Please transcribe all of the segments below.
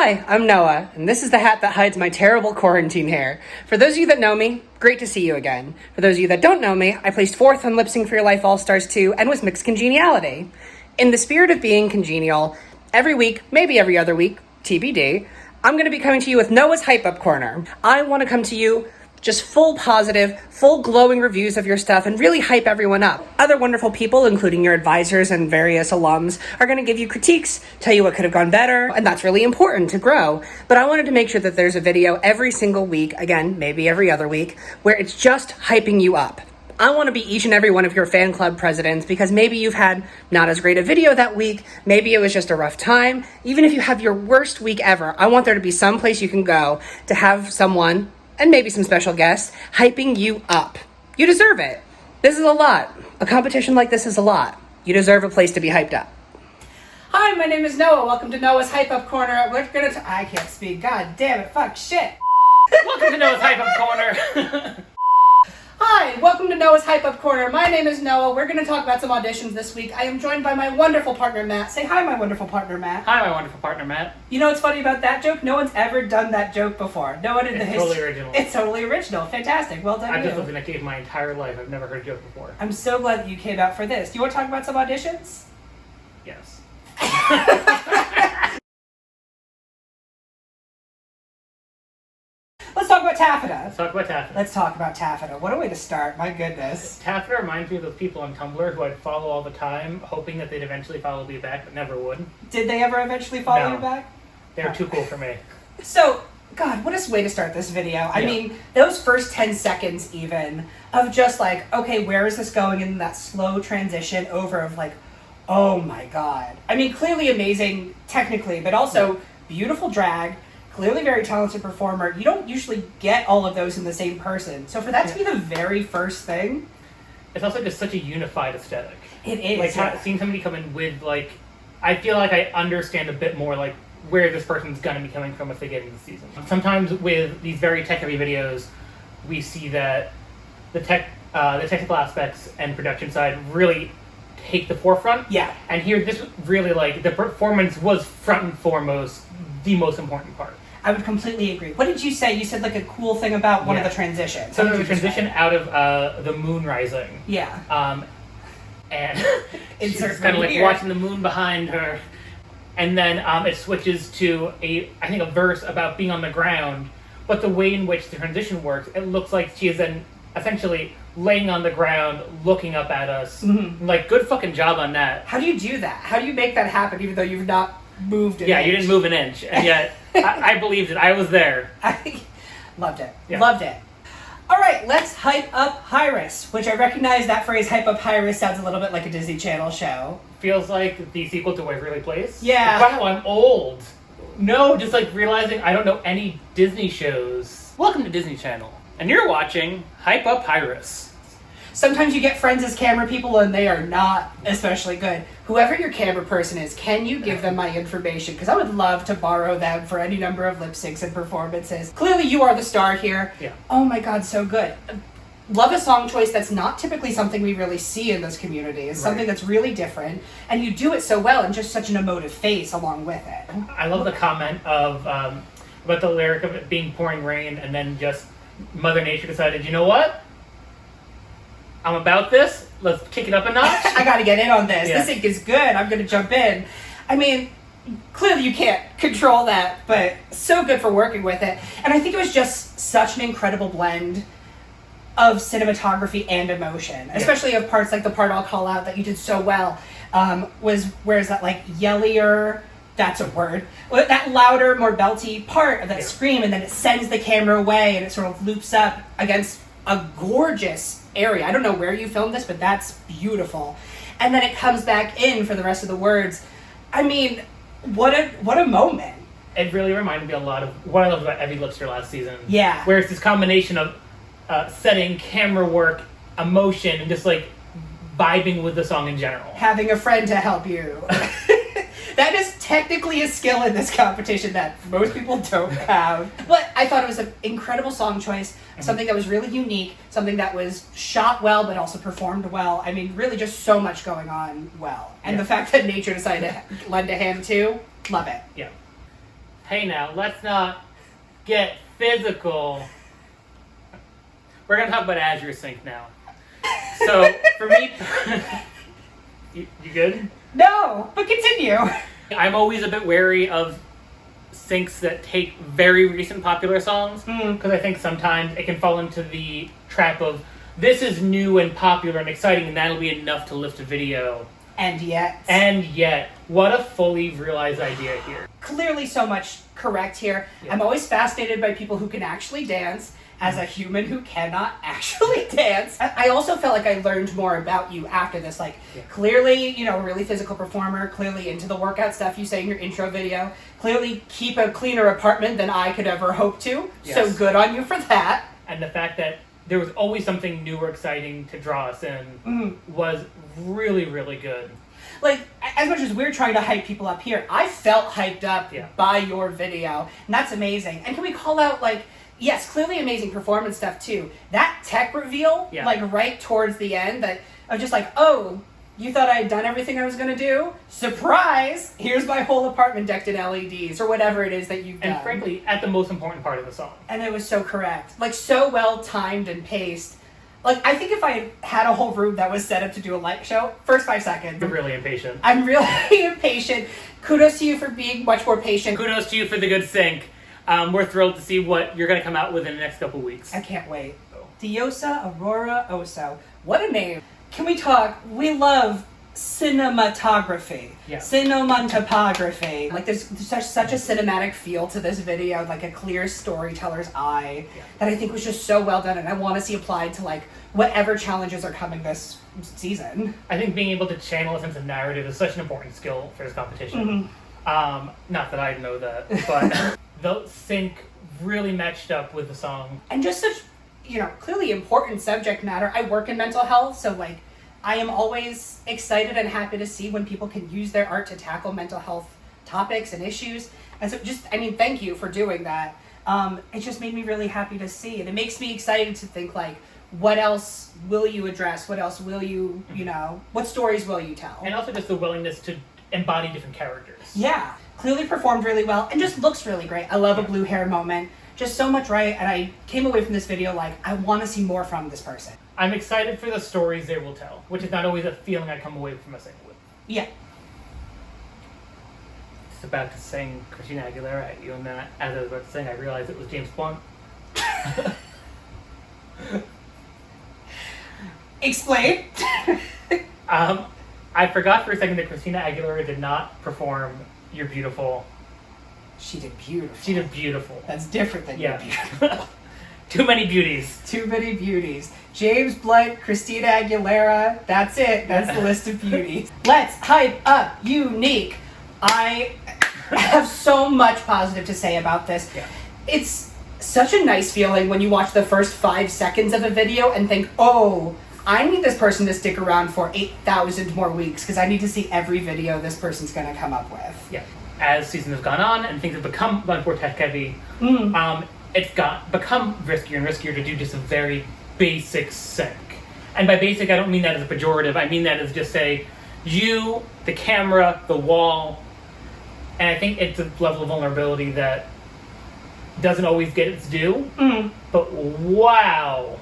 Hi, I'm Noah, and this is the hat that hides my terrible quarantine hair. For those of you that know me, great to see you again. For those of you that don't know me, I placed 4th on Lip Sync for Your Life All-Stars 2 and was mixed congeniality. In the spirit of being congenial, every week, maybe every other week, TBD, I'm going to be coming to you with Noah's Hype Up Corner. I want to come to you just full positive, full glowing reviews of your stuff and really hype everyone up. Other wonderful people, including your advisors and various alums, are going to give you critiques, tell you what could have gone better, and that's really important to grow. But I wanted to make sure that there's a video every single week, again, maybe every other week, where it's just hyping you up. I want to be each and every one of your fan club presidents because maybe you've had not as great a video that week, maybe it was just a rough time. Even if you have your worst week ever, I want there to be some place you can go to have someone, and maybe some special guests, hyping you up. You deserve it. This is a lot. A competition like this is a lot. You deserve a place to be hyped up. Hi, my name is Noah. Welcome to Noah's Hype Up Corner. We're gonna I can't speak. God damn it. Fuck shit. Welcome to Noah's Hype Up Corner. Hi, welcome to Noah's Hype Up Corner. My name is Noah. We're going to talk about some auditions this week. I am joined by my wonderful partner, Matt. Say hi, my wonderful partner, Matt. Hi, my wonderful partner, Matt. You know what's funny about that joke? No one's ever done that joke before. No one in the history. It's totally original. It's totally original. Fantastic. Well done, I've just you. lived in a cave my entire life. I've never heard a joke before. I'm so glad that you came out for this. Do you want to talk about some auditions? Yes. Let's talk about Taffeta. Let's talk about Taffeta. Let's talk about Taffeta. What a way to start. My goodness. Taffeta reminds me of those people on Tumblr who I'd follow all the time, hoping that they'd eventually follow me back, but never would. Did they ever eventually follow No. you back? They were too cool for me. So, God, what a way to start this video. I mean, those first 10 seconds even of just like, okay, where is this going? And that slow transition over of like, oh my God. I mean, clearly amazing technically, but also beautiful drag, clearly very talented performer. You don't usually get all of those in the same person. So for that to be the very first thing. It's also just such a unified aesthetic. It is. Like, seeing somebody come in with, like, I feel like I understand a bit more, like, where this person's gonna be coming from if they get into the season. Sometimes with these very tech-heavy videos, we see that the technical aspects and production side really take the forefront. Yeah. And here, this really, like, the performance was front and foremost the most important part. I would completely agree. What did you say? You said like a cool thing about one of the transitions. So the transition out of the moon rising. Yeah. And she's kind of like watching the moon behind her. And then it switches to I think a verse about being on the ground. But the way in which the transition works, it looks like she is then essentially laying on the ground, looking up at us. Mm-hmm. Like, good fucking job on that. How do you do that? How do you make that happen even though you've not moved an inch? You didn't move an inch. And yet, I believed it. I was there. I loved it. Yeah. Loved it. All right, let's hype up Hyris, which I recognize that phrase, hype up Hyris, sounds a little bit like a Disney Channel show. Feels like the sequel to Waverly Place. Yeah. Wow, I'm old. No, just like realizing I don't know any Disney shows. Welcome to Disney Channel. And you're watching Hype Up Hyris. Sometimes you get friends as camera people and they are not especially good. Whoever your camera person is, can you give them my information? Because I would love to borrow them for any number of lip syncs and performances. Clearly you are the star here. Yeah. Oh my God, so good. Love a song choice that's not typically something we really see in this community. It's something that's really different. And you do it so well and just such an emotive face along with it. I love the comment of about the lyric of it being pouring rain and then just Mother Nature decided, you know what? I'm about this. Let's kick it up a notch. I gotta get in on this. Yeah. This ink is good. I'm gonna jump in. I mean, clearly you can't control that, but so good for working with it. And I think it was just such an incredible blend of cinematography and emotion, especially of parts like the part I'll call out that you did so well, was where's that like yellier, that's a word, that louder, more belty part of that scream, and then it sends the camera away and it sort of loops up against a gorgeous area. I don't know where you filmed this, but that's beautiful. And then it comes back in for the rest of the words. I mean, what a moment. It really reminded me a lot of what I loved about Evie Lipster last season. Yeah. Where it's this combination of setting, camera work, emotion, and just like vibing with the song in general. Having a friend to help you. That is technically a skill in this competition that most people don't have. But I thought it was an incredible song choice, something that was really unique, something that was shot well but also performed well. I mean, really just so much going on well. And the fact that nature decided to lend a hand too, love it. Yeah. hey now, let's not get physical. We're gonna talk about Azure Sync now. So for me, you good? No, but continue. I'm always a bit wary of syncs that take very recent popular songs because I think sometimes it can fall into the trap of this is new and popular and exciting and that'll be enough to lift a video. And yet, what a fully realized idea here. Clearly so much correct here. Yeah. I'm always fascinated by people who can actually dance as a human who cannot actually dance. I also felt like I learned more about you after this. Like, clearly, you know, a really physical performer, clearly into the workout stuff you say in your intro video, clearly keep a cleaner apartment than I could ever hope to. Yes. So good on you for that. And the fact that there was always something new or exciting to draw us in was really, really good. Like, as much as we're trying to hype people up here, I felt hyped up by your video. And that's amazing. And can we call out, like, yes, clearly amazing performance stuff too. That tech reveal, like right towards the end, that I was just like, oh, you thought I had done everything I was going to do? Surprise! Here's my whole apartment decked in LEDs, or whatever it is that you've done. And frankly, at the most important part of the song. And it was so correct. Like, so well timed and paced. Like, I think if I had a whole room that was set up to do a light show, first 5 seconds. You're really impatient. I'm really impatient. Kudos to you for being much more patient. Kudos to you for the good sync. We're thrilled to see what you're going to come out with in the next couple weeks. I can't wait. Diosa Aurora Oso. What a name. Can we talk? We love cinematography. Yeah. Cinematography. Like, there's such a cinematic feel to this video, like a clear storyteller's eye that I think was just so well done, and I want to see applied to, like, whatever challenges are coming this season. I think being able to channel a sense of narrative is such an important skill for this competition. Not that I know that, but the sync really matched up with the song. And just such, you know, clearly important subject matter. I work in mental health, so, like, I am always excited and happy to see when people can use their art to tackle mental health topics and issues. And so just, I mean, thank you for doing that. It just made me really happy to see. And it makes me excited to think, like, what else will you address? What else will you, you know, what stories will you tell? And also just the willingness to embody different characters. Yeah. Clearly performed really well and just looks really great. I love a blue hair moment. Just so much right. And I came away from this video like, I want to see more from this person. I'm excited for the stories they will tell, which is not always a feeling I come away from a single with. Yeah. Just about to sing Christina Aguilera at you, and then as I was about to sing, I realized it was James Blunt. Explain. I forgot for a second that Christina Aguilera did not perform You're Beautiful. She did beautiful. She did beautiful. That's different than You're Beautiful. Too many beauties. Too many beauties. James Blunt, Christina Aguilera, that's it. That's the list of beauties. Let's hype up Unique. I have so much positive to say about this. Yeah. It's such a nice feeling when you watch the first 5 seconds of a video and think, oh, I need this person to stick around for 8,000 more weeks because I need to see every video this person's going to come up with. Yeah. As season has gone on and things have become much more tech heavy, it's become riskier and riskier to do just a very basic sync. And by basic, I don't mean that as a pejorative. I mean that as just say, you, the camera, the wall. And I think it's a level of vulnerability that doesn't always get its due. But wow.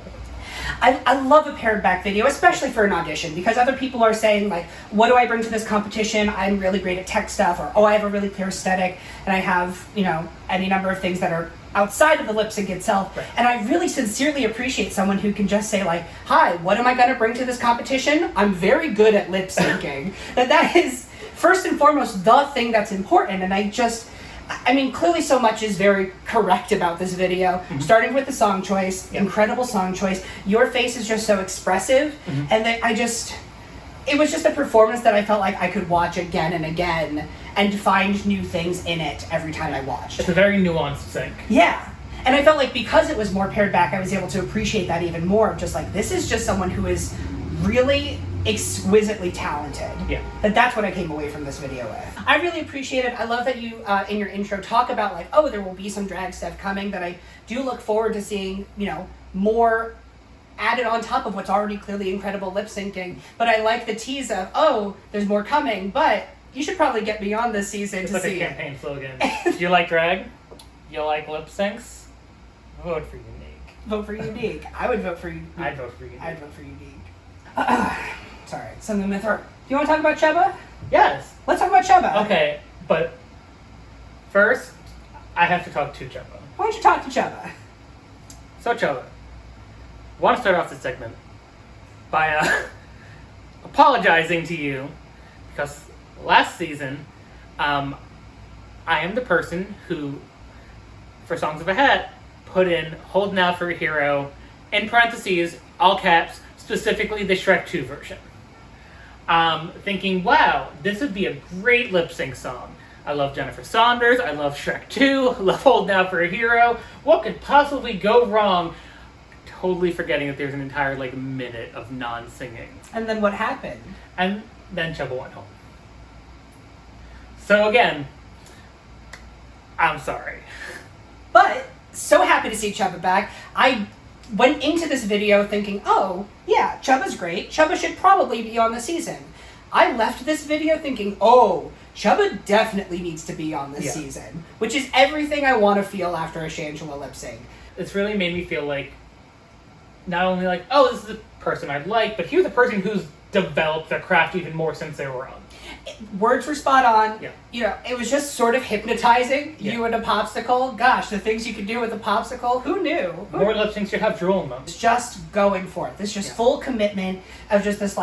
I love a pared back video, especially for an audition, because other people are saying, like, what do I bring to this competition? I'm really great at tech stuff, or, oh, I have a really clear aesthetic, and I have, you know, any number of things that are outside of the lip sync itself. Right. And I really sincerely appreciate someone who can just say, like, hi, what am I going to bring to this competition? I'm very good at lip syncing. that is, first and foremost, the thing that's important. And I mean, clearly so much is very correct about this video, starting with the song choice, incredible song choice. Your face is just so expressive, and that it was just a performance that I felt like I could watch again and again and find new things in it every time I watched. It's a very nuanced sync. Yeah. And I felt like because it was more pared back, I was able to appreciate that even more, of just like, this is just someone who is really exquisitely talented. Yeah. That's what I came away from this video with. I really appreciate it. I love that you, in your intro, talk about, like, oh, there will be some drag stuff coming, that I do look forward to seeing, you know, more added on top of what's already clearly incredible lip syncing. But I like the tease of, oh, there's more coming, but You should probably get me on this season It's to like a see it. campaign slogan. Do you like drag? You like lip syncs? Vote for Unique. Vote for Unique. I would vote for Unique. I'd vote for Unique. I'd vote for Unique. Sorry, something in my throat. Do you want to talk about Chuba? Yes. Let's talk about Chuba. Okay, but first, I have to talk to Chuba. Why don't you talk to Chuba? So Chuba, I want to start off this segment by apologizing to you because last season, I am the person who, for Songs of a Hat, put in Holding Out for a Hero, in parentheses, all caps, specifically the Shrek 2 version. Thinking, wow, this would be a great lip sync song. I love Jennifer Saunders, I love Shrek 2, I love Holding Out for a Hero. What could possibly go wrong? Totally forgetting that there's an entire minute of non-singing. And then what happened? And then Chuba went home. So again, I'm sorry. But so happy to see Chuba back. I went into this video thinking, oh, yeah, Chuba's great. Chuba should probably be on the season. I left this video thinking, oh, Chuba definitely needs to be on this season. Which is everything I want to feel after a Shangela lip sync. It's really made me feel like, not only oh, this is the person I'd like, but here's a person who's developed their craft even more since they were on. Words were spot on. Yeah. You know, it was just sort of hypnotizing. Yeah. You and a popsicle. Gosh, the things you could do with a popsicle. Who knew? More lip syncs should have drool in them. It's just going for it. This just full commitment of just this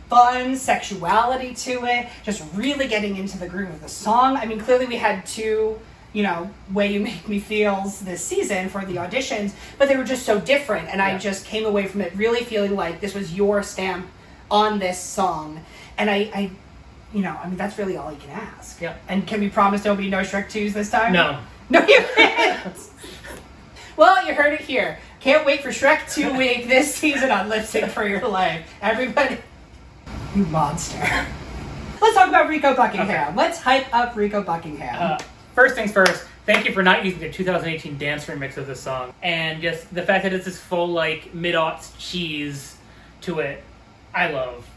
fun sexuality to it. Just really getting into the groove of the song. I mean, clearly we had two, Way You Make Me Feels this season for the auditions, but they were just so different. And I just came away from it really feeling like this was your stamp on this song. And I that's really all you can ask. Yeah. And can we promise there'll be no Shrek 2s this time? No. No, you can't! Well, you heard it here. Can't wait for Shrek 2 week this season on Lip Sync for Your Life. Everybody, you monster. Let's talk about Rico Buckingham. Okay. Let's hype up Rico Buckingham. First things first, thank you for not using the 2018 dance remix of this song. And just the fact that it's this full, mid-aughts cheese to it, I love.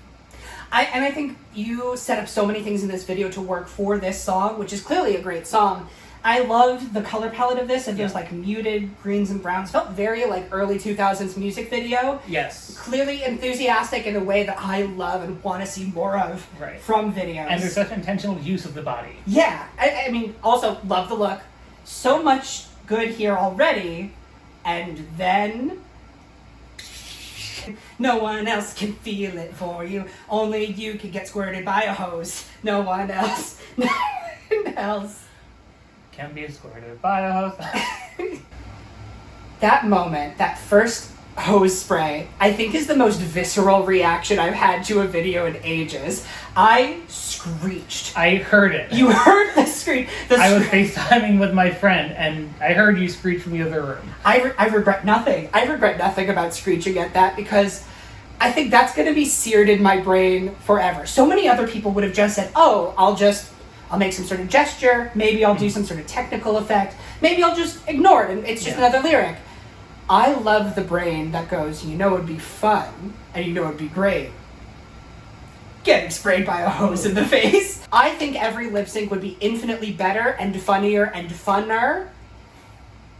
I think you set up so many things in this video to work for this song, which is clearly a great song. I loved the color palette of this, and those muted greens and browns. Felt very early 2000s music video. Yes. Clearly enthusiastic in a way that I love and want to see more of from videos. And there's such intentional use of the body. Yeah. I mean, also love the look. So much good here already. And then no one else can feel it for you. Only you can get squirted by a hose. No one else. No one else. Can be squirted by a hose. That moment, that first hose spray, I think is the most visceral reaction I've had to a video in ages. I screeched. I heard it. You heard the screech. I was FaceTiming with my friend, and I heard you screech from the other room. I regret nothing. I regret nothing about screeching at that because I think that's going to be seared in my brain forever. So many other people would have just said, oh, I'll make some sort of gesture, maybe I'll do some sort of technical effect, maybe I'll just ignore it and it's just another lyric. I love the brain that goes, it'd be fun, and it'd be great. Getting sprayed by a hose in the face. I think every lip sync would be infinitely better and funnier and funner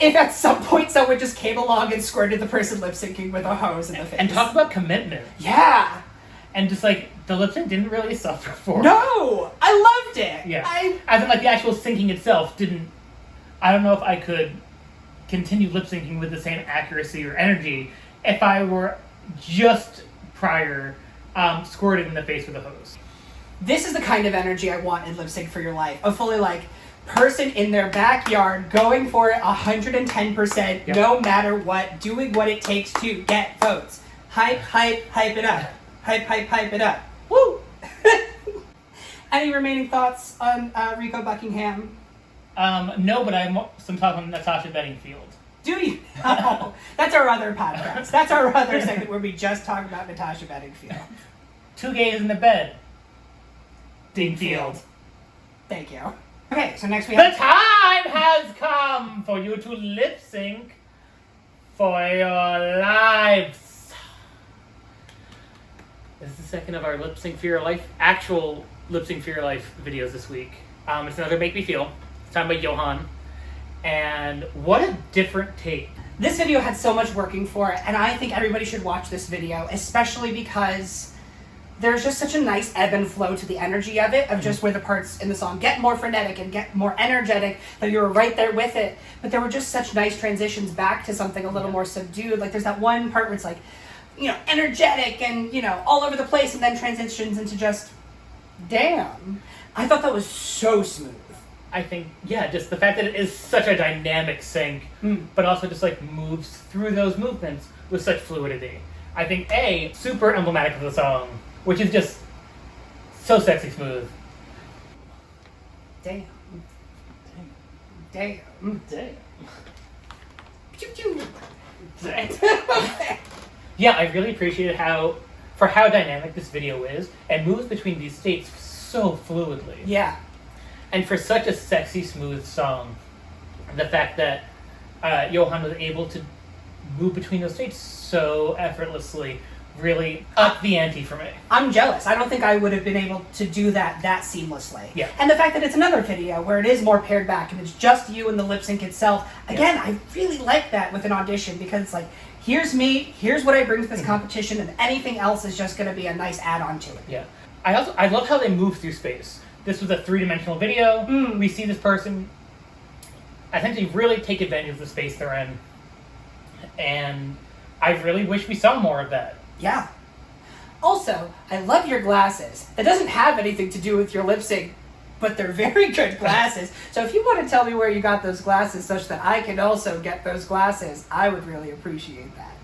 if at some point someone just came along and squirted the person lip syncing with a hose in the face. And talk about commitment. Yeah. And just the lip sync didn't really suffer for it. No! I loved it! Yeah. As in the actual syncing itself didn't. I don't know if I could continue lip syncing with the same accuracy or energy if I were just prior squirted in the face with a hose. This is the kind of energy I want in Lip Sync for Your Life. A fully person in their backyard going for it 110%, no matter what, doing what it takes to get votes. Hype, hype, hype it up. Hype, hype, hype it up. Woo! Any remaining thoughts on Rico Buckingham? No, but I'm some talk on Natasha Bedingfield. Do you? Oh, that's our other podcast. That's our other segment where we just talk about Natasha Bedingfield. Two gays in the bed. Dingfield. Thank you. Okay, so next we have... The time has come for you to lip sync for your lives. This is the second of our Lip Sync for Your Life actual Lip Sync for Your Life videos this week. It's another Make Me Feel. It's time by Johan. And what a different take. This video had so much working for it, and I think everybody should watch this video, especially because there's just such a nice ebb and flow to the energy of it, of just where the parts in the song get more frenetic and get more energetic, that you were right there with it. But there were just such nice transitions back to something a little more subdued. Like there's that one part where it's like, energetic and, all over the place, and then transitions into just, damn. I thought that was so smooth. I think, just the fact that it is such a dynamic sync, but also just like moves through those movements with such fluidity. I think super emblematic of the song, which is just so sexy smooth. Damn. Pew, pew. Yeah, I really appreciated how dynamic this video is and moves between these states so fluidly. Yeah. And for such a sexy, smooth song, the fact that Johan was able to move between those states so effortlessly really upped the ante for me. I'm jealous. I don't think I would have been able to do that seamlessly. Yeah. And the fact that it's another video where it is more pared back and it's just you and the lip sync itself. Again, I really like that with an audition, because it's like, here's me, here's what I bring to this competition, and anything else is just going to be a nice add-on to it. Yeah. I love how they move through space. This was a 3-dimensional video. We see this person essentially really take advantage of the space they're in. And I really wish we saw more of that. Yeah. Also, I love your glasses. That doesn't have anything to do with your lip sync, but they're very good glasses. So if you want to tell me where you got those glasses such that I can also get those glasses, I would really appreciate that.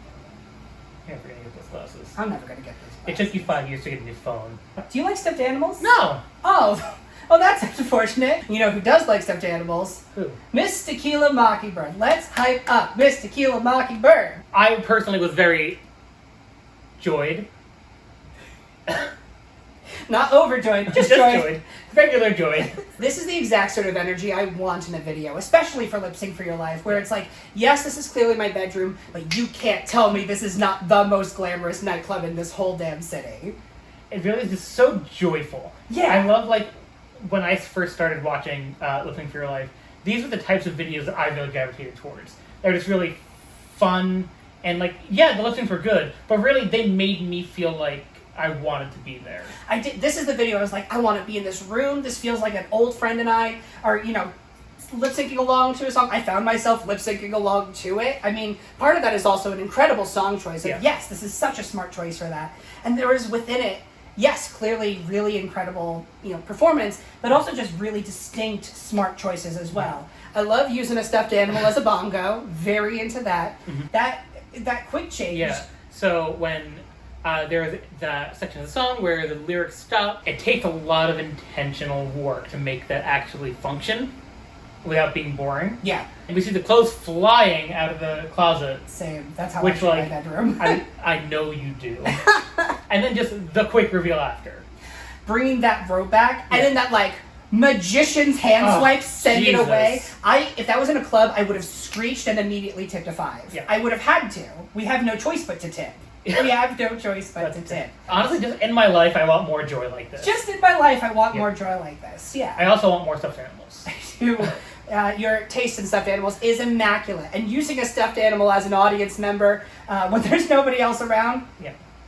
You're never going to get those glasses. I'm never going to get those It glasses. took you 5 years to get a new phone. Do you like stuffed animals? No! Oh, that's unfortunate. You know who does like stuffed animals? Who? Miss Tequila Mockingbird. Let's hype up Miss Tequila Mockingbird. I personally was very joyed. Not overjoyed, just joyed. Regular joy. This is the exact sort of energy I want in a video, especially for Lip Sync for Your Life, where it's like, yes, this is clearly my bedroom, but you can't tell me this is not the most glamorous nightclub in this whole damn city. It really is just so joyful. Yeah. I love, when I first started watching Lip Sync for Your Life, these were the types of videos that I really gravitated towards. They're just really fun, and the lip syncs were good, but really they made me feel like I wanted to be there. This is the video I was like, I want to be in this room. This feels like an old friend and I are, lip syncing along to a song. I found myself lip syncing along to it. I mean, part of that is also an incredible song choice. Yes, this is such a smart choice for that. And there is within it, yes, clearly really incredible, performance, but also just really distinct, smart choices as well. I love using a stuffed animal as a bongo. Very into that. Mm-hmm. That quick change. Yeah. So when there's the section of the song where the lyrics stop, it takes a lot of intentional work to make that actually function without being boring. Yeah. And we see the clothes flying out of the closet. Same. That's how I feel in my bedroom. I know you do. And then just the quick reveal after. Bringing that robe back, and then that magician's hand swipe, send it away. If that was in a club, I would have screeched and immediately tipped a 5. Yeah. I would have had to. We have no choice but to tip. We have no choice but to tip. Honestly, just in my life, I want more joy like this. Just in my life, I want more joy like this. Yeah. I also want more stuffed animals. Your taste in stuffed animals is immaculate. And using a stuffed animal as an audience member when there's nobody else around,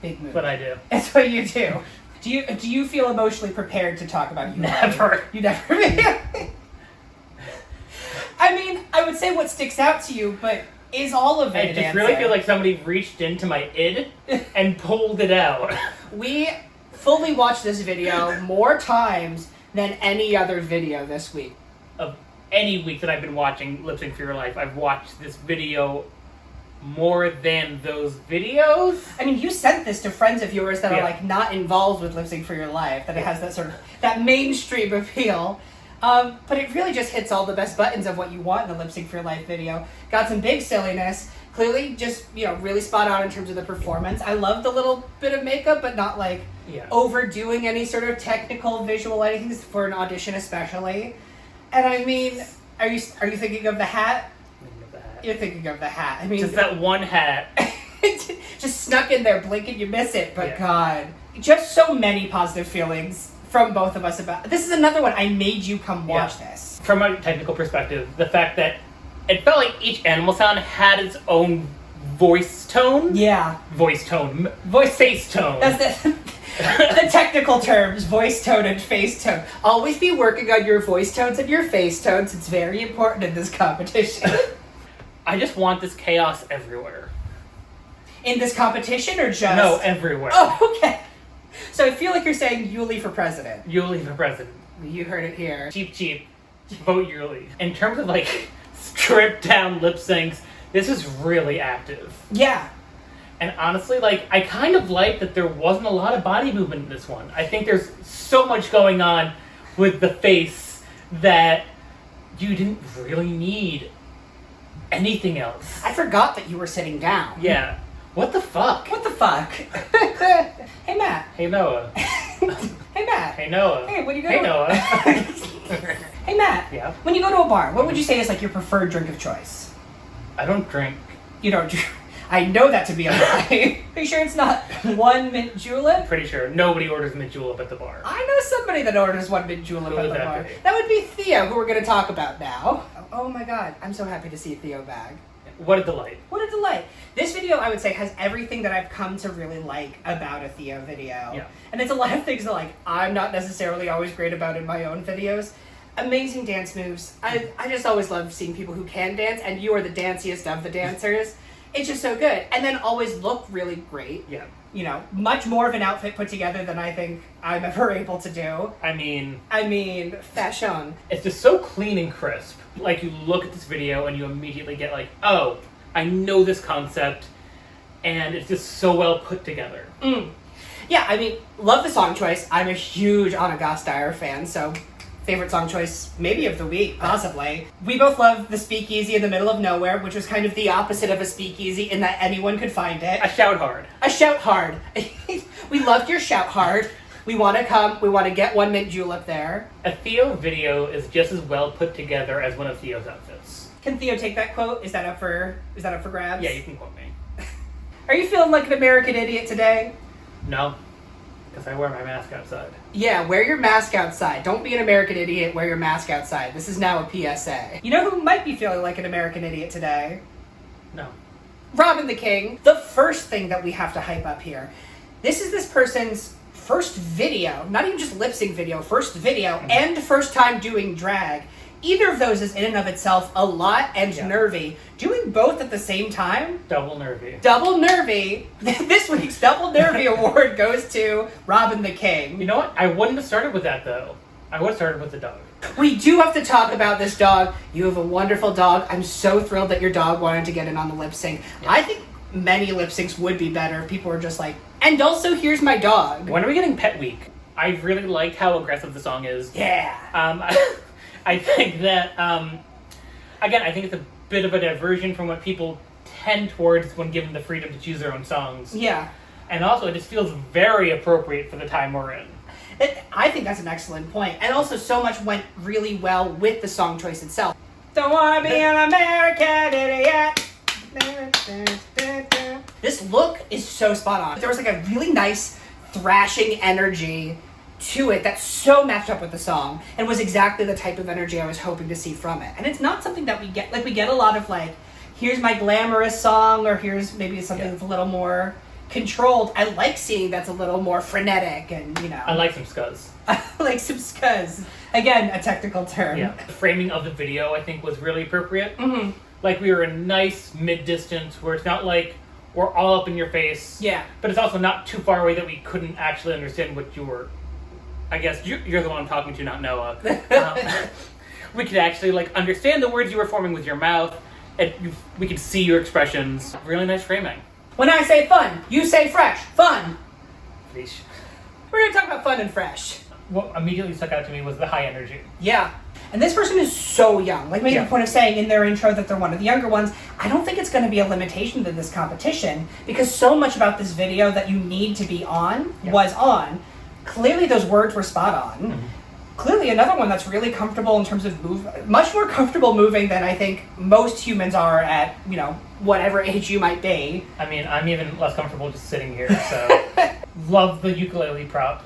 big move. That's what I do. It's what you do. Do you feel emotionally prepared to talk about you? Never. You never. I mean, I would say what sticks out to you, but is all of it? I just really feel like somebody reached into my id and pulled it out. We fully watched this video more times than any other video this week. Of any week that I've been watching Lip Sync for Your Life, I've watched this video more than those videos. I mean, you sent this to friends of yours that are not involved with Lip Sync for Your Life, that it has that sort of that mainstream appeal. But it really just hits all the best buttons of what you want in a Lip Sync for Your Life video. Got some big silliness. Clearly just, really spot on in terms of the performance. I love the little bit of makeup, but not overdoing any sort of technical visual anything for an audition especially. And I mean, are you thinking of the hat? You're thinking of the hat. I mean, just that one hat. Just snuck in there, blink and you miss it. But God, just so many positive feelings from both of us about this. Is another one. I made you come watch this. From a technical perspective, the fact that it felt like each animal sound had its own voice tone. Yeah. Face tone. That's the technical terms, voice tone and face tone. Always be working on your voice tones and your face tones. It's very important in this competition. I just want this chaos everywhere. In this competition or just... No, everywhere. Oh, okay. So I feel like you're saying Yuli for president. Yuli for president. You heard it here. Cheap. Vote Yuli. In terms of, like, stripped down lip syncs, this is really active. Yeah. And honestly, like, I kind of like that there wasn't a lot of body movement in this one. I think there's so much going on with the face that you didn't really need anything else. I forgot that you were sitting down. Yeah. What the fuck? What the fuck? Hey, Matt. Hey, Noah. Hey, Matt. Hey, Noah. Hey, when you go Hey, to... Noah. Hey, Matt. Yeah? When you go to a bar, what would you say is, like, your preferred drink of choice? I don't drink. You don't drink... I know that to be a lie. Are you sure it's not one mint julep? Pretty sure nobody orders mint julep at the bar. I know somebody that orders one mint julep Who at would the that bar. be? That would be Theo, who we're going to talk about now. Oh my god, I'm so happy to see Theo back. What a delight. What a delight. This video, I would say, has everything that I've come to really like about a Theo video. Yeah. And it's a lot of things that, like, I'm not necessarily always great about in my own videos. Amazing dance moves. I just always love seeing people who can dance, and you are the danciest of the dancers. It's just so good. And then always look really great. Yeah. You know, much more of an outfit put together than I think I'm ever able to do. I mean, fashion. it's just so clean and crisp. Like, you look at this video and you immediately get like, oh, I know this concept, and it's just so well put together. Yeah, I mean, love the song choice. I'm a huge Anna Gasteyer fan, so favorite song choice maybe of the week, possibly. We both love the speakeasy in the middle of nowhere, which was kind of the opposite of a speakeasy in that anyone could find it. A shout hard. A shout hard. We loved your shout hard. We want to come. We want to get one mint julep there. A Theo video is just as well put together as one of Theo's outfits. Can Theo take that quote? Is that up for grabs? Yeah, you can quote me. Are you feeling like an American idiot today? No, because I wear my mask outside. Yeah, wear your mask outside. Don't be an American idiot, wear your mask outside. This is now a PSA. You know who might be feeling like an American idiot today? No. Robin the King. The first thing that we have to hype up here. This is this person's first video, not even just lip sync video, first video, and first time doing drag. Either of those is in and of itself a lot and nervy. Doing both at the same time? Double nervy. Double nervy. This week's Double Nervy Award goes to Robin the King. You know what? I wouldn't have started with that, though. I would have started with the dog. We do have to talk about this dog. You have a wonderful dog. I'm so thrilled that your dog wanted to get in on the lip sync. Yeah. I think many lip syncs would be better. People are just like, and also here's my dog. When are we getting Pet Week? I really liked how aggressive the song is. Yeah. I think that, again, I think it's a bit of a diversion from what people tend towards when given the freedom to choose their own songs. Yeah. And also, it just feels very appropriate for the time we're in. I think that's an excellent point. And also, so much went really well with the song choice itself. Don't want to be an American idiot. This look is so spot on. There was like a really nice thrashing energy to it that so matched up with the song and was exactly the type of energy I was hoping to see from it. And it's not something that we get, like we get a lot of like, here's my glamorous song, or here's maybe something that's a little more controlled. I like seeing that's a little more frenetic and, you know. I like some scuzz. I like some scuzz. Again, a technical term. Yeah. The framing of the video, I think, was really appropriate. Mm-hmm. Like, we were a nice mid-distance where it's not like we're all up in your face. Yeah. But it's also not too far away that we couldn't actually understand what you were... I guess you're the one I'm talking to, not Noah. We could actually, like, understand the words you were forming with your mouth, and we could see your expressions. Really nice framing. When I say fun, you say fresh. Fun. Please. We're going to talk about fun and fresh. What immediately stuck out to me was the high energy. Yeah. And this person is so young. Like, made the point of saying in their intro that they're one of the younger ones. I don't think it's going to be a limitation to this competition, because so much about this video that you need to be on was on. Clearly those words were spot on. Mm-hmm. Clearly another one that's really comfortable in terms of much more comfortable moving than I think most humans are at, you know, whatever age you might be. I mean, I'm even less comfortable just sitting here, so love the ukulele prop.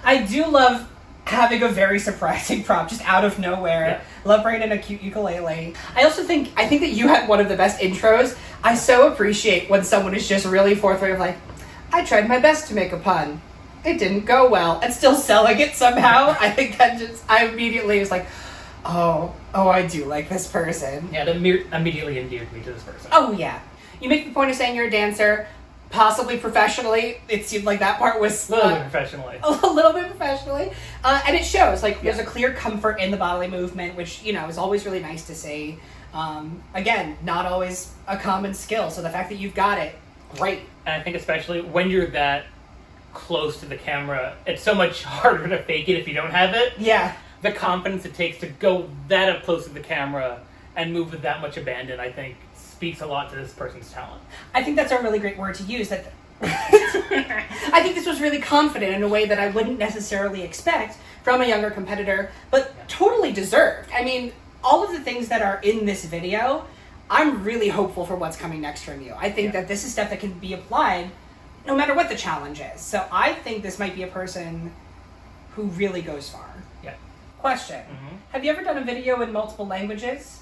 I do love having a very surprising prop just out of nowhere. Yeah. Love bringing in a cute ukulele. I think that you had one of the best intros. I so appreciate when someone is just really forthright of like, I tried my best to make a pun. It didn't go well, and still selling it somehow. I think I immediately was like, oh, I do like this person. Yeah, that immediately endeared me to this person. Oh yeah. You make the point of saying you're a dancer, possibly professionally. It seemed like that part was A little bit professionally. a little bit professionally, and it shows. Like there's a clear comfort in the bodily movement, which is always really nice to see. Again, not always a common skill, so the fact that you've got it, great. And I think especially when you're that close to the camera, it's so much harder to fake it if you don't have it. Yeah. The confidence it takes to go that up close to the camera and move with that much abandon, I think, speaks a lot to this person's talent. I think that's a really great word to use. That I think this was really confident in a way that I wouldn't necessarily expect from a younger competitor, but totally deserved. I mean, all of the things that are in this video, I'm really hopeful for what's coming next from you. I think that this is stuff that can be applied no matter what the challenge is. So I think this might be a person who really goes far. Yeah. Question. Have you ever done a video in multiple languages?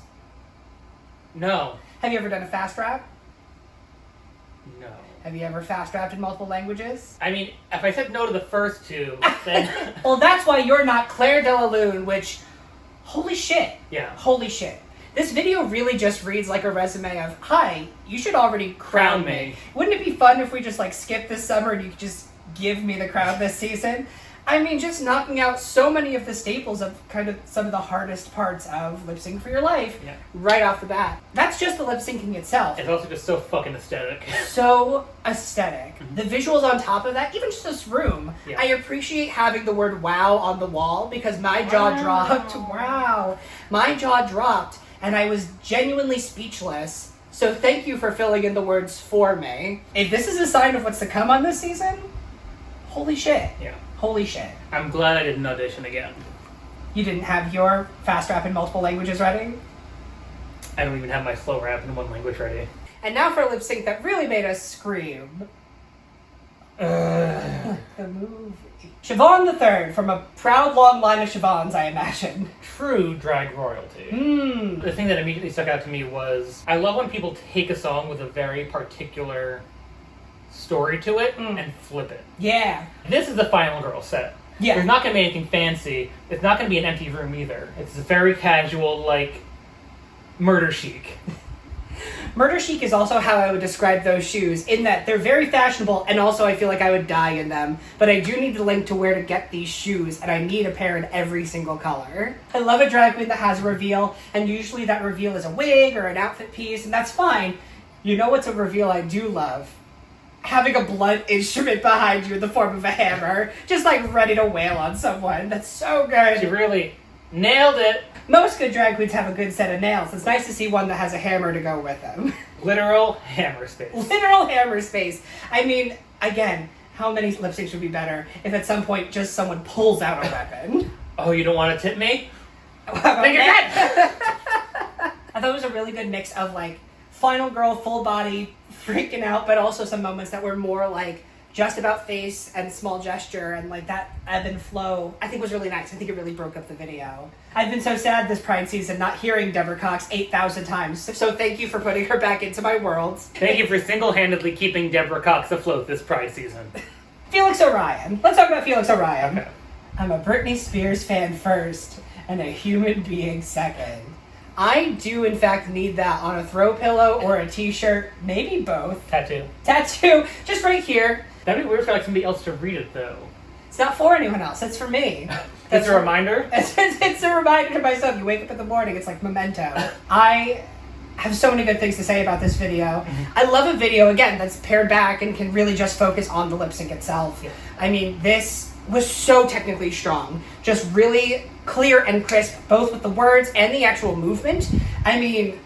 No. Have you ever done a fast rap? No. Have you ever fast rapped in multiple languages? I mean, if I said no to the first two, then... Well, that's why you're not Claire de la Lune, which... Holy shit. Yeah. Holy shit. This video really just reads like a resume of, hi, you should already crown me. Wouldn't it be fun if we just skip this summer and you could just give me the crown this season? I mean, just knocking out so many of the staples of kind of some of the hardest parts of Lip Sync for Your Life right off the bat. That's just the lip syncing itself. It's also just so fucking aesthetic. So aesthetic. The visuals on top of that, even just this room. Yeah. I appreciate having the word wow on the wall because my jaw dropped. Wow. My jaw dropped and I was genuinely speechless. So thank you for filling in the words for me. If this is a sign of what's to come on this season, holy shit. Yeah. Holy shit. I'm glad I didn't audition again. You didn't have your fast rap in multiple languages ready? I don't even have my slow rap in one language ready. And now for a lip sync that really made us scream. The movie. Siobhan the Third, from a proud long line of Siobhans, I imagine. True drag royalty. The thing that immediately stuck out to me was, I love when people take a song with a very particular story to it and flip it. Yeah. This is the Final Girl set. Yeah. There's not going to be anything fancy. It's not going to be an empty room either. It's very casual, murder chic. Murder chic is also how I would describe those shoes, in that they're very fashionable, and also I feel like I would die in them. But I do need the link to where to get these shoes, and I need a pair in every single color. I love a drag queen that has a reveal, and usually that reveal is a wig or an outfit piece, and that's fine. You know what's a reveal I do love? Having a blunt instrument behind you in the form of a hammer, just ready to wail on someone. That's so good. She really nailed it. Most good drag queens have a good set of nails. It's nice to see one that has a hammer to go with them. Literal hammer space. Literal hammer space. I mean, again, how many lip syncs would be better if at some point just someone pulls out a weapon? Oh, you don't want to tip me? Then you're dead! I thought it was a really good mix of Final Girl, full body, freaking out, but also some moments that were more just about face and small gesture and that ebb and flow. I think was really nice. I think it really broke up the video. I've been so sad this Pride season not hearing Deborah Cox 8,000 times. So thank you for putting her back into my world. Thank you for single-handedly keeping Deborah Cox afloat this Pride season. Felix Orion. Let's talk about Felix Orion. Okay. I'm a Britney Spears fan first and a human being second. I do, in fact, need that on a throw pillow or a t-shirt, maybe both. Tattoo. Just right here. That'd be weird for somebody else to read it, though. It's not for anyone else. It's for me. That's a reminder? It's a reminder to myself. You wake up in the morning, it's like memento. I have so many good things to say about this video. I love a video, again, that's pared back and can really just focus on the lip sync itself. Yeah. I mean, this was so technically strong. Just really clear and crisp, both with the words and the actual movement. I mean,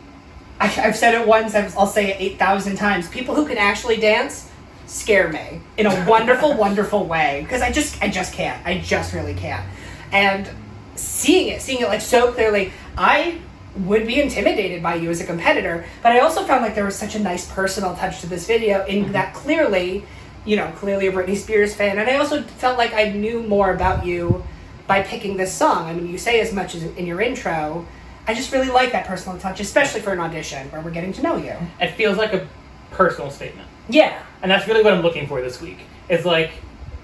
I've said it once, I'll say it 8,000 times. People who can actually dance scare me in a wonderful, wonderful way. Because I just can't. I just really can't. And seeing it so clearly, I would be intimidated by you as a competitor, but I also found there was such a nice personal touch to this video in that clearly clearly a Britney Spears fan. And I also felt like I knew more about you by picking this song. I mean, you say as much as in your intro. I just really like that personal touch, especially for an audition where we're getting to know you. It feels like a personal statement. Yeah. And that's really what I'm looking for this week. Is like,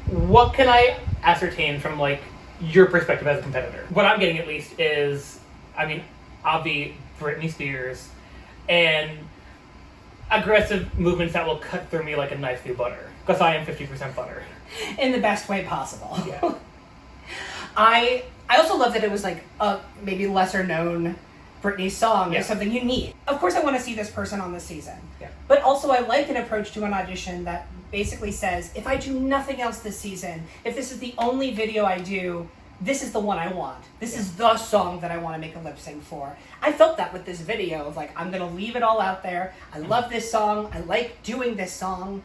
what can I ascertain from like your perspective as a competitor? What I'm getting at least is, I mean, Avi, Britney Spears, and aggressive movements that will cut through me like a knife through butter. Because I am 50% butter. In the best way possible. Yeah. I also love that it was like a maybe lesser known Britney song is something you need. Of course I want to see this person on this season. Yeah. But also I like an approach to an audition that basically says, if I do nothing else this season, if this is the only video I do, this is the one I want. This is the song that I want to make a lip sync for. I felt that with this video of like, I'm going to leave it all out there. I love this song. I like doing this song.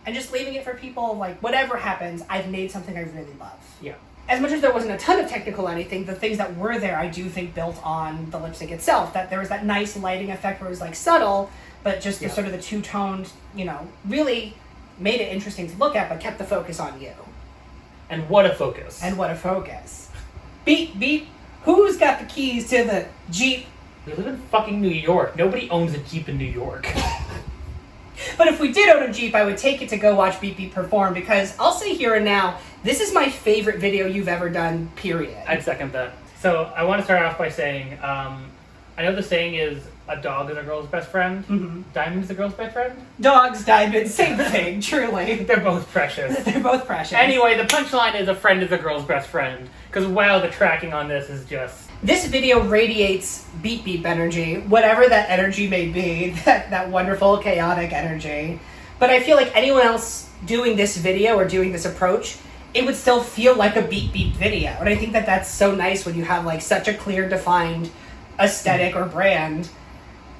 And just leaving it for people, like, whatever happens, I've made something I really love. Yeah. As much as there wasn't a ton of technical anything, the things that were there, I do think built on the lip sync itself. That there was that nice lighting effect where it was like subtle, but just the sort of the two-toned, really made it interesting to look at, but kept the focus on you. And what a focus. And what a focus. Beep, beep. Who's got the keys to the Jeep? We live in fucking New York. Nobody owns a Jeep in New York. But if we did own a Jeep, I would take it to go watch Beep Beep perform, because I'll say here and now, this is my favorite video you've ever done, period. I'd second that. So I want to start off by saying, I know the saying is, a dog is a girl's best friend. Mm-hmm. Diamond is a girl's best friend. Dogs, diamonds, same thing, truly. They're both precious. They're both precious. Anyway, the punchline is a friend is a girl's best friend. Because wow, the tracking on this is just... This video radiates Beep Beep energy, whatever that energy may be, that wonderful, chaotic energy. But I feel like anyone else doing this video or doing this approach, it would still feel like a Beep Beep video. And I think that that's so nice when you have like such a clear, defined aesthetic or brand,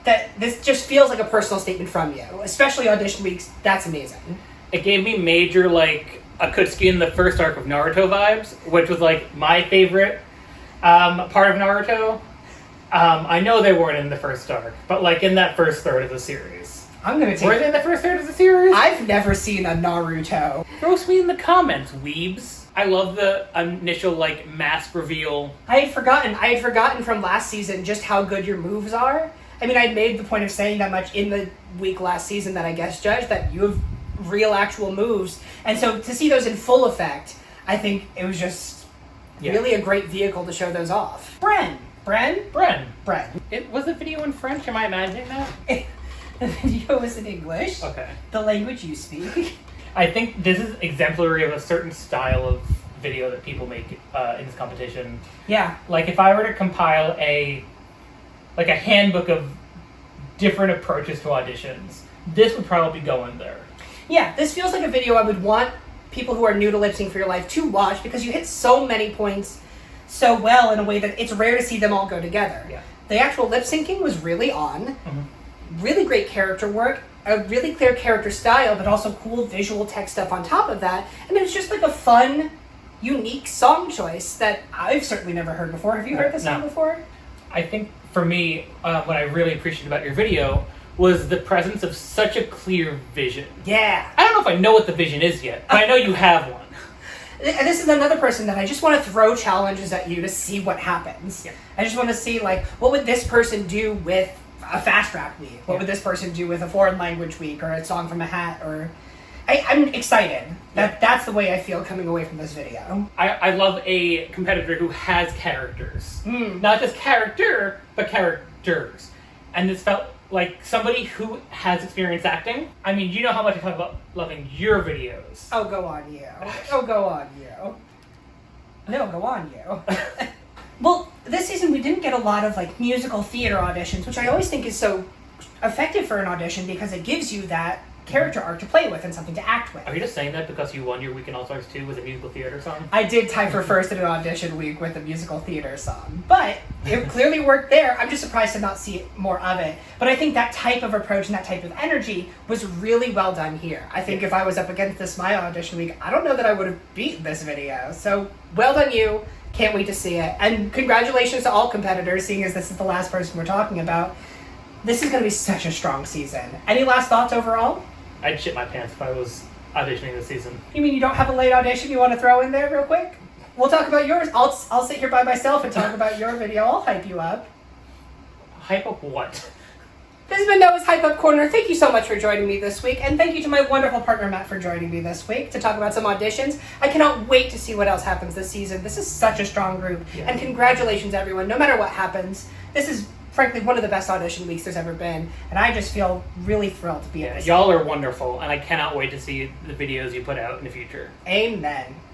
that this just feels like a personal statement from you. Especially audition weeks, that's amazing. It gave me major, like, Akutsuki in the first arc of Naruto vibes, which was, like, my favorite part of Naruto. I know they weren't in the first arc, but, like, in that first third of the series. I'm gonna take... Were they in the first third of the series? I've never seen a Naruto. Roast me in the comments, weebs. I love the initial, like, mask reveal. I had forgotten from last season just how good your moves are. I mean, I'd made the point of saying that much in the week last season that I guest judged, that you have real actual moves. And so to see those in full effect, I think it was just really a great vehicle to show those off. Bren. It was a video in French, am I imagining that? The video was in English. Okay. The language you speak. I think this is exemplary of a certain style of video that people make in this competition. Yeah. Like, if I were to compile a handbook of different approaches to auditions, this would probably go in there. Yeah, this feels like a video I would want people who are new to Lip Sync for Your Life to watch, because you hit so many points so well in a way that it's rare to see them all go together. Yeah. The actual lip syncing was really on. Really great character work, a really clear character style, but also cool visual tech stuff on top of that. And it was just like a fun, unique song choice that I've certainly never heard before. Have you heard this song before? I think for me, what I really appreciated about your video was the presence of such a clear vision. Yeah. I don't know if I know what the vision is yet, but I know you have one. And this is another person that I just want to throw challenges at you to see what happens. Yeah. I just want to see, like, what would this person do with a fast rap week? What would this person do with a foreign language week, or a song from a hat? Or I'm excited. That's the way I feel coming away from this video. I love a competitor who has characters. Not just character, but characters. And this felt like somebody who has experience acting. I mean, you know how much I talk about loving your videos. Oh, go on you. Oh, go on you. No, go on you. Well, this season we didn't get a lot of like musical theater auditions, which I always think is so effective for an audition, because it gives you that character arc to play with and something to act with. Are you just saying that because you won your Weekend All-Stars 2 with a musical theater song? I did tie for first in an audition week with a musical theater song, but it clearly worked there. I'm just surprised to not see more of it. But I think that type of approach and that type of energy was really well done here. I think if I was up against this my audition week, I don't know that I would have beaten this video. So well done you. Can't wait to see it. And congratulations to all competitors, seeing as this is the last person we're talking about. This is going to be such a strong season. Any last thoughts overall? I'd shit my pants if I was auditioning this season. You mean you don't have a late audition you want to throw in there real quick? We'll talk about yours. I'll sit here by myself and talk about your video. I'll hype you up. Hype up what? This has been Noah's Hype Up Corner. Thank you so much for joining me this week, and thank you to my wonderful partner Matt for joining me this week to talk about some auditions. I cannot wait to see what else happens this season. This is such a strong group, and congratulations everyone, no matter what happens. This is frankly one of the best audition weeks there's ever been, and I just feel really thrilled to be in this. Y'all are wonderful, and I cannot wait to see the videos you put out in the future. Amen.